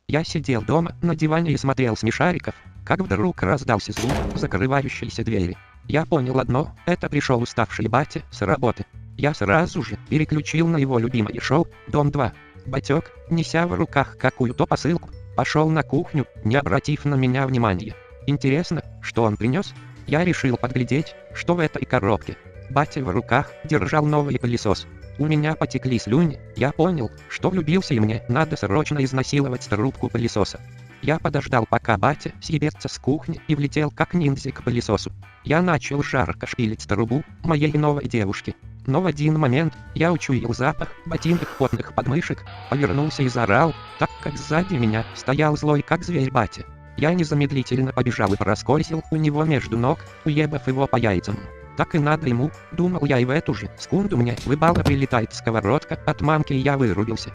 Я сидел дома на диване и смотрел смешариков, как вдруг раздался звук закрывающейся двери. Я понял одно, это пришел уставший батя с работы. Я сразу же переключил на его любимое шоу «Дом-2». Батек, неся в руках какую-то посылку, пошел на кухню, не обратив на меня внимания. Интересно, что он принес? Я решил подглядеть, что в этой коробке. Батя в руках держал новый пылесос. У меня потекли слюни, я понял, что влюбился и мне надо срочно изнасиловать трубку пылесоса. Я подождал, пока батя съебется с кухни, и влетел как ниндзя к пылесосу. Я начал жарко шпилить трубу моей новой девушки. Но в один момент я учуял запах ботинок потных подмышек, повернулся и заорал, так как сзади меня стоял злой как зверь батя. Я незамедлительно побежал и проскользил у него между ног, уебав его по яйцам. Так и надо ему, думал я, и в эту же секунду мне в ебало прилетает сковородка от мамки, и я вырубился.